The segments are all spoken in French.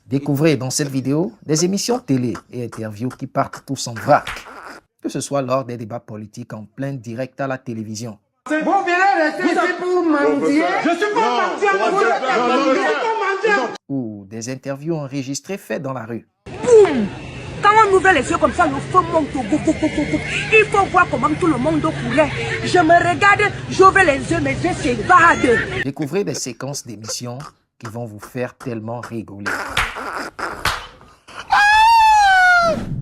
Découvrez dans cette vidéo des émissions télé et interviews qui partent tous en vrac, que ce soit lors des débats politiques en plein direct à la télévision. Vous venez rester ici pour mendier. Je suis pas mendiant. Ou des interviews enregistrées faites dans la rue. Boum! Quand on ouvre les yeux comme ça, le feu monte. Il faut voir comment tout le monde coulait. Je me regarde, j'ouvre les yeux, mes yeux s'évadent. Découvrez des séquences d'émissions qui vont vous faire tellement rigoler.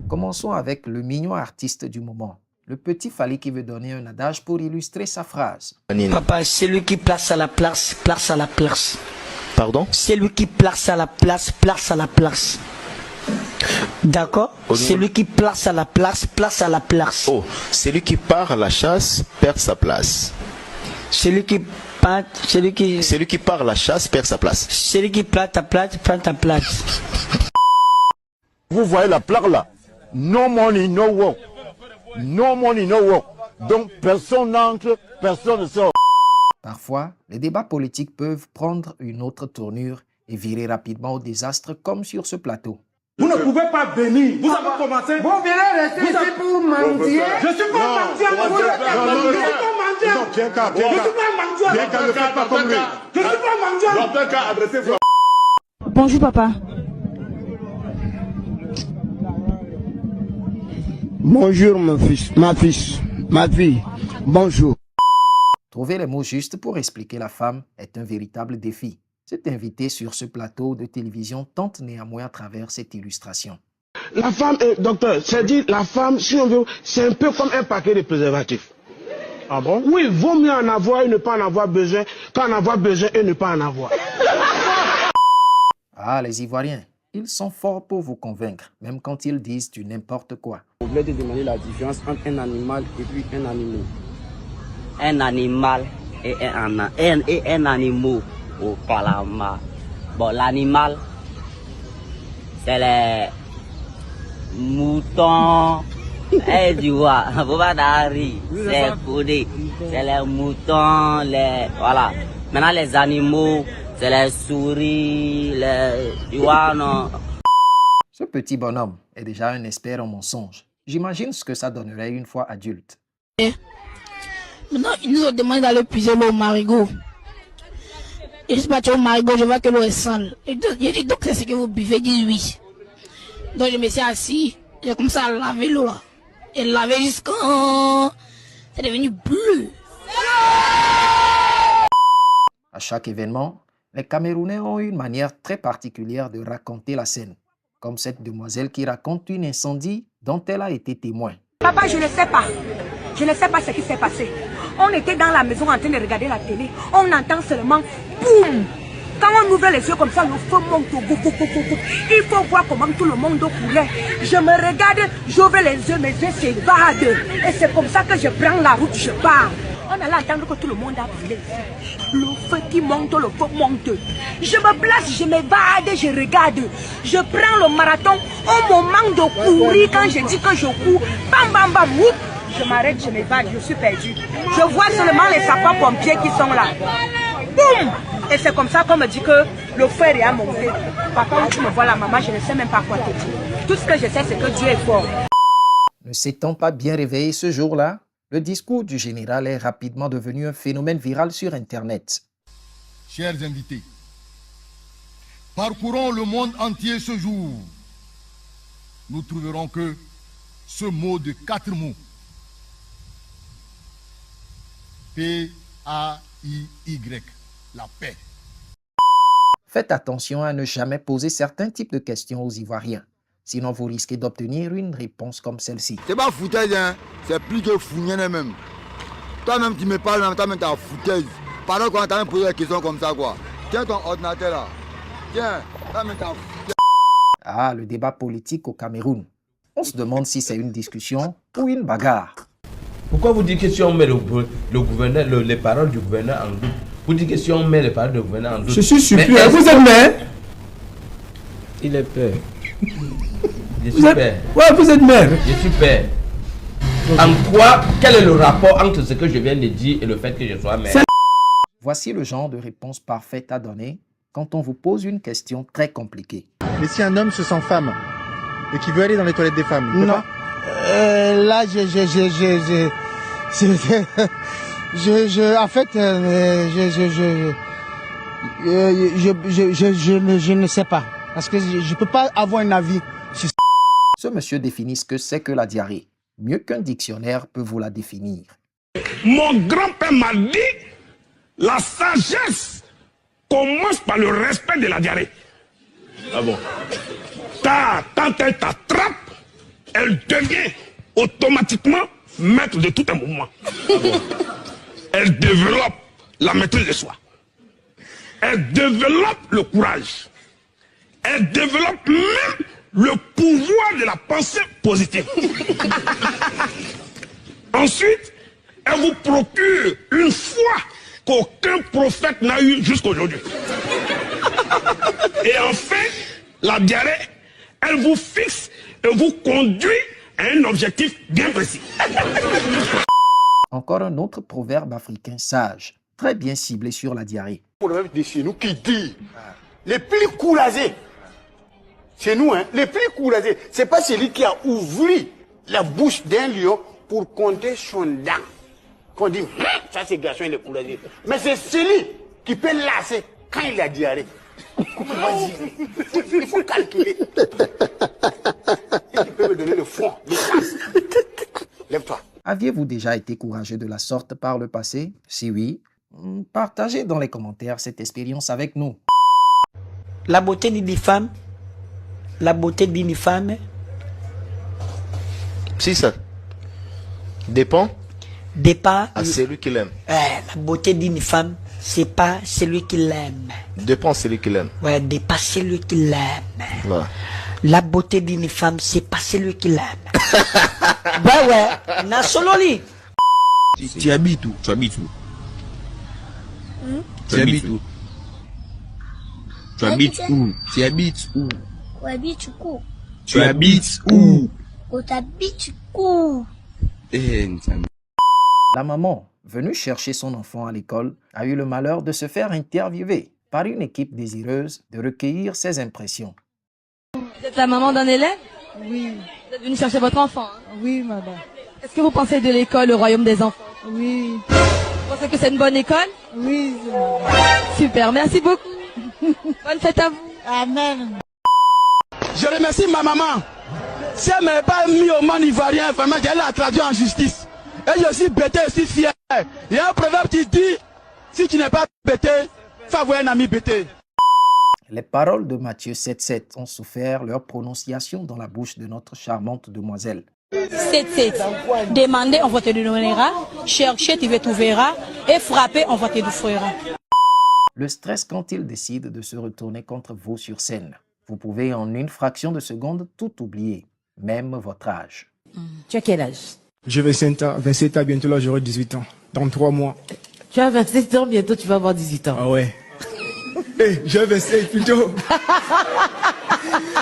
Commençons avec le mignon artiste du moment, le petit Fally qui veut donner un adage pour illustrer sa phrase. Papa, c'est lui qui place à la place, place à la place. Pardon? C'est lui qui place à la place, place à la place. D'accord? C'est lui qui place à la place, place à la place. Oh, celui qui part à la chasse perd sa place. Celui qui part à la chasse perd sa place. Celui qui plate ta place, prend ta place. Vous voyez la plaque là? No money, no work. No money, no work. Donc personne n'entre, personne ne sort. Parfois, les débats politiques peuvent prendre une autre tournure et virer rapidement au désastre comme sur ce plateau. Vous ne pouvez pas venir. Vous avez commencé. Vous venez rester ici pour mendier. Je suis pas mendiant. Je suis pas mendiant. Bonjour papa. Bonjour mon fils, ma fille, bonjour. Trouver les mots justes pour expliquer la femme est un véritable défi. Cet invité sur ce plateau de télévision tente néanmoins à travers cette illustration. La femme, docteur, c'est-à-dire la femme, si on veut, c'est un peu comme un paquet de préservatifs. Ah bon? Oui, vaut mieux en avoir et ne pas en avoir besoin qu'en avoir besoin et ne pas en avoir. Ah, les Ivoiriens, ils sont forts pour vous convaincre, même quand ils disent du n'importe quoi. On voulait te demander la différence entre un animal et puis un animal. Un animal et un animal au Palama. Bon, l'animal, c'est les moutons. Eh, tu vois, c'est coudé. C'est les moutons, voilà. Maintenant, les animaux, c'est les souris, tu vois, non. Ce petit bonhomme est déjà un expert en mensonges. J'imagine ce que ça donnerait une fois adulte. Maintenant, ils nous ont demandé d'aller puiser l'eau au marigot. Et je suis parti au marigot, je vois que l'eau est sale. Et j'ai dit, donc c'est ce que vous buvez? Ils disent oui. Donc je me suis assis, j'ai commencé à laver l'eau là. Et laver jusqu'à... c'est devenu bleu. À chaque événement, les Camerounais ont une manière très particulière de raconter la scène. Comme cette demoiselle qui raconte un incendie dont elle a été témoin. Papa, je ne sais pas. Je ne sais pas ce qui s'est passé. On était dans la maison en train de regarder la télé. On entend seulement boum. Quand on ouvre les yeux comme ça, le feu monte. Il faut voir comment tout le monde coulait. Je me regarde, j'ouvre les yeux, mes yeux s'évadent. Et c'est comme ça que je prends la route, je pars. On allait entendre que tout le monde a brûlé. Le feu qui monte, le feu monte. Je me place, je m'évade, je regarde. Je prends le marathon. Au moment de courir, quand je dis que je cours, bam bam bam, whoop, je m'arrête, je m'évade, je suis perdu. Je vois seulement les sapeurs-pompiers qui sont là. Boum! Et c'est comme ça qu'on me dit que le feu est à monter. Papa, où tu me vois là, maman, je ne sais même pas quoi te dire. Tout ce que je sais, c'est que Dieu est fort. Ne s'étant pas bien réveillé ce jour-là, le discours du général est rapidement devenu un phénomène viral sur Internet. Chers invités, parcourons le monde entier ce jour. Nous trouverons que ce mot de 4 mots, P-A-I-Y, la paix. Faites attention à ne jamais poser certains types de questions aux Ivoiriens. Sinon, vous risquez d'obtenir une réponse comme celle-ci. C'est pas foutaise, hein? C'est plus que fougné même. Toi-même, tu me parles, même toi-même, t'as foutaise. Pendant qu'on t'a même posé des questions comme ça, quoi. Tiens ton ordinateur là. Tiens, toi-même, t'as foutaise. Ah, le débat politique au Cameroun. On se demande si c'est une discussion ou une bagarre. Pourquoi vous dites que si on met le gouverneur, les paroles du gouverneur en doute, vous dites que si on met les paroles du gouverneur en doute... Je suis surpris, vous êtes maire? Il est père. Je suis père. Ouais, vous êtes maire. Je suis père. En quoi, quel est le rapport entre ce que je viens de dire et le fait que je sois maire? Voici le genre de réponse parfaite à donner quand on vous pose une question très compliquée. Mais si un homme se sent femme et qui veut aller dans les toilettes des femmes, il peut pas? Là, en fait, je ne sais pas. Parce que je ne peux pas avoir un avis sur ça. Ce monsieur définit ce que c'est que la diarrhée. Mieux qu'un dictionnaire peut vous la définir. Mon grand-père m'a dit, la sagesse commence par le respect de la diarrhée. Ah bon? Quand elle t'attrape, elle devient automatiquement maître de tout un mouvement. Ah bon? Elle développe la maîtrise de soi. Elle développe le courage. Elle développe même le pouvoir de la pensée positive. Ensuite, elle vous procure une foi qu'aucun prophète n'a eue jusqu'aujourd'hui. Et enfin, la diarrhée, elle vous fixe et vous conduit à un objectif bien précis. Encore un autre proverbe africain sage, très bien ciblé sur la diarrhée. Pour le même de chez nous qui dit, les plus courageux, chez nous, hein, les plus courageux, c'est pas celui qui a ouvert la bouche d'un lion pour compter son dent. Qu'on dit, ça c'est garçon, il est courageux. Mais c'est celui qui peut lasser quand il a diarrhée. Il faut calculer. Et tu peux me donner le fond, le sens. Lève-toi. Aviez-vous déjà été courageux de la sorte par le passé? Si oui, partagez dans les commentaires cette expérience avec nous. La beauté d'une femme, Si ça dépend à celui qui l'aime. La beauté d'une femme, c'est pas celui qui l'aime. Dépend celui qui l'aime. Ouais, dépend celui qui l'aime. Voilà. La beauté d'une femme, c'est pas celui qui l'aime. Bah ouais, na solo li. Tu habites où? Tu habites où? Tu habites où? Tu habites où? Tu habites où? Tu habites où? La maman, venue chercher son enfant à l'école, a eu le malheur de se faire interviewer par une équipe désireuse de recueillir ses impressions. Vous êtes la maman d'un élève? Oui. Vous êtes venue chercher votre enfant, hein? Oui, madame. Qu'est-ce que vous pensez de l'école, le royaume des enfants? Oui. Vous pensez que c'est une bonne école? Oui. Super, merci beaucoup. Bonne fête à vous. Amen. Je remercie ma maman. Si elle ne m'avait pas mis au monde ivoirien, vraiment, j'allais la traduire en justice. Et je suis bêté, je suis fier. Il y a un proverbe qui dit, si tu n'es pas bêté, fais avoir un ami bêté. Les paroles de Matthieu 7,7 ont souffert leur prononciation dans la bouche de notre charmante demoiselle. 7. Demandez, on va te donnera. Cherchez, tu trouveras. Et frapper, on va te offrira. Le stress quand il décide de se retourner contre vous sur scène. Vous pouvez en une fraction de seconde tout oublier, même votre âge. Tu as quel âge? J'ai 27 ans, bientôt là j'aurai 18 ans. Dans 3 mois. Tu as 27 ans, bientôt tu vas avoir 18 ans. Ah ouais. Hey, j'ai 27 plutôt.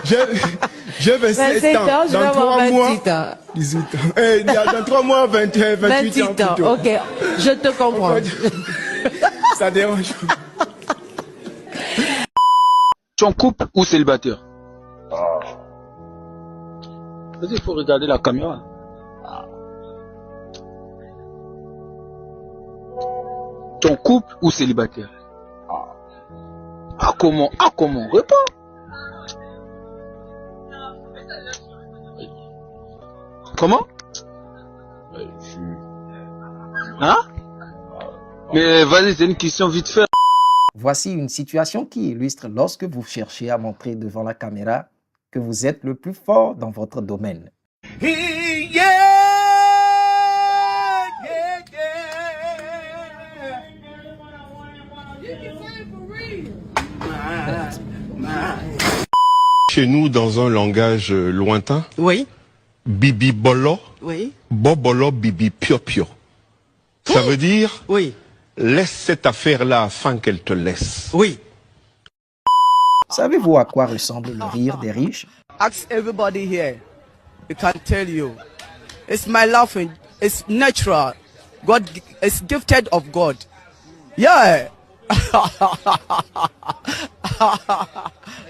J'ai 27 ans. Je vais avoir 28 ans. 18 ans. Hey, dans 3 mois, 28 ans plutôt. Ok, je te comprends. Ça dérange. Tu es en couple ou célibataire? Il faut regarder la caméra. Tu es en couple ou célibataire? Ah comment? Réponds. Comment? Hein? Mais vas-y, c'est une question vite fait. Voici une situation qui illustre lorsque vous cherchez à montrer devant la caméra que vous êtes le plus fort dans votre domaine. Chez nous, dans un langage lointain, Oui. Bibi Bolo, Oui. Bobolo Bibi Pio Pio. Ça veut dire, oui, laisse cette affaire-là afin qu'elle te laisse. Oui. Savez-vous à quoi ressemble le rire des riches? Ask everybody here. They can tell you. It's my laughing. It's natural. God, it's gifted of God. Yeah.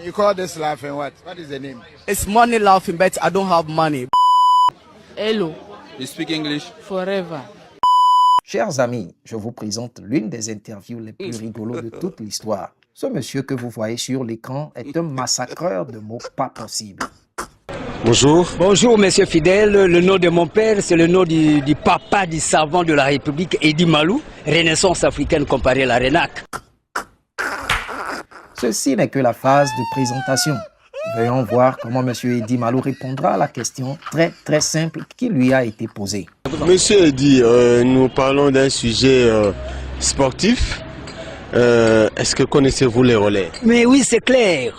You call this laughing what? What is the name? It's money laughing, but I don't have money. Hello. You speak English? Forever. Chers amis, je vous présente l'une des interviews les plus rigolos de toute l'histoire. Ce monsieur que vous voyez sur l'écran est un massacreur de mots pas possibles. Bonjour. Bonjour, monsieur Fidèle. Le nom de mon père, c'est le nom du papa du savant de la République, Edi Malou, Renaissance africaine comparée à la RENAC. Ceci n'est que la phase de présentation. Veuillons voir comment monsieur Edi Malou répondra à la question très simple qui lui a été posée. Monsieur Edi, nous parlons d'un sujet sportif. Est-ce que connaissez-vous les relais? Mais oui, c'est clair.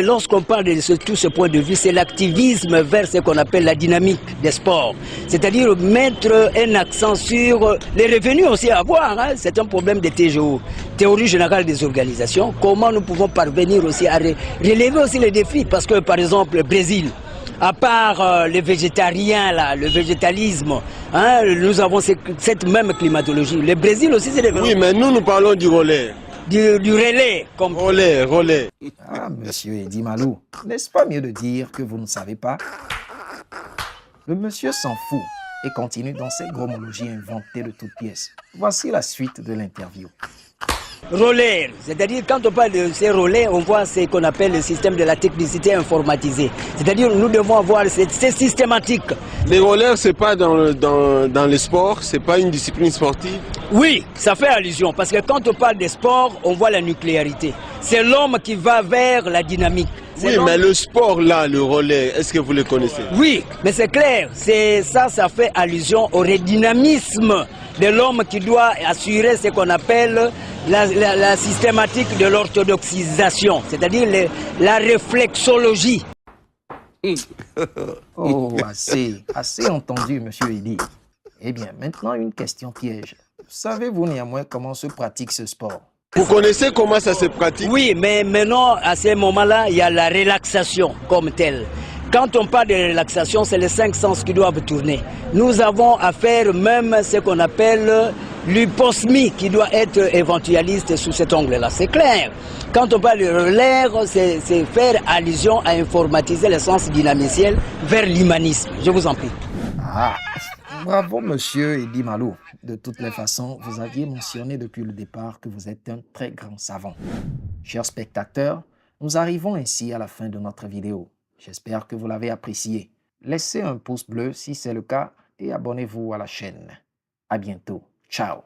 Lorsqu'on parle de tout ce point de vue, c'est l'activisme vers ce qu'on appelle la dynamique des sports. C'est-à-dire mettre un accent sur les revenus aussi à avoir. Hein. C'est un problème de TGO, théorie générale des organisations. Comment nous pouvons parvenir aussi à relever aussi les défis? Parce que par exemple, le Brésil, à part les végétariens, là, le végétalisme, hein, nous avons cette même climatologie. Le Brésil aussi, c'est des... Oui, mais nous parlons du relais. Du relais, comme... Relais. Ah, monsieur Edi Malou, n'est-ce pas mieux de dire que vous ne savez pas? Le monsieur s'en fout et continue dans ses gromologies inventées de toutes pièces. Voici la suite de l'interview. Relais, c'est-à-dire quand on parle de ces relais, on voit ce qu'on appelle le système de la technicité informatisée. C'est-à-dire nous devons avoir c'est systématique. Les relais, c'est pas dans le sport, c'est pas une discipline sportive. Oui, ça fait allusion parce que quand on parle de sport, on voit la nucléarité. C'est l'homme qui va vers la dynamique. Oui, mais le sport là, le relais, est-ce que vous le connaissez? Oui, mais c'est clair, ça fait allusion au redynamisme de l'homme qui doit assurer ce qu'on appelle la systématique de l'orthodoxisation, c'est-à-dire la réflexologie. Oh, assez entendu, monsieur Edi. Eh bien, maintenant une question piège. Savez-vous néanmoins comment se pratique ce sport? Vous connaissez comment ça se pratique? Oui, mais maintenant, à ce moment-là, il y a la relaxation comme telle. Quand on parle de relaxation, c'est les 5 sens qui doivent tourner. Nous avons à faire même ce qu'on appelle l'hyposmie qui doit être éventualiste sous cet angle-là. C'est clair. Quand on parle de l'air, c'est faire allusion à informatiser le sens dynamiciel vers l'humanisme. Je vous en prie. Ah, bravo monsieur Edi Malou. De toutes les façons, vous aviez mentionné depuis le départ que vous êtes un très grand savant. Chers spectateurs, nous arrivons ainsi à la fin de notre vidéo. J'espère que vous l'avez apprécié. Laissez un pouce bleu si c'est le cas et abonnez-vous à la chaîne. À bientôt. Ciao.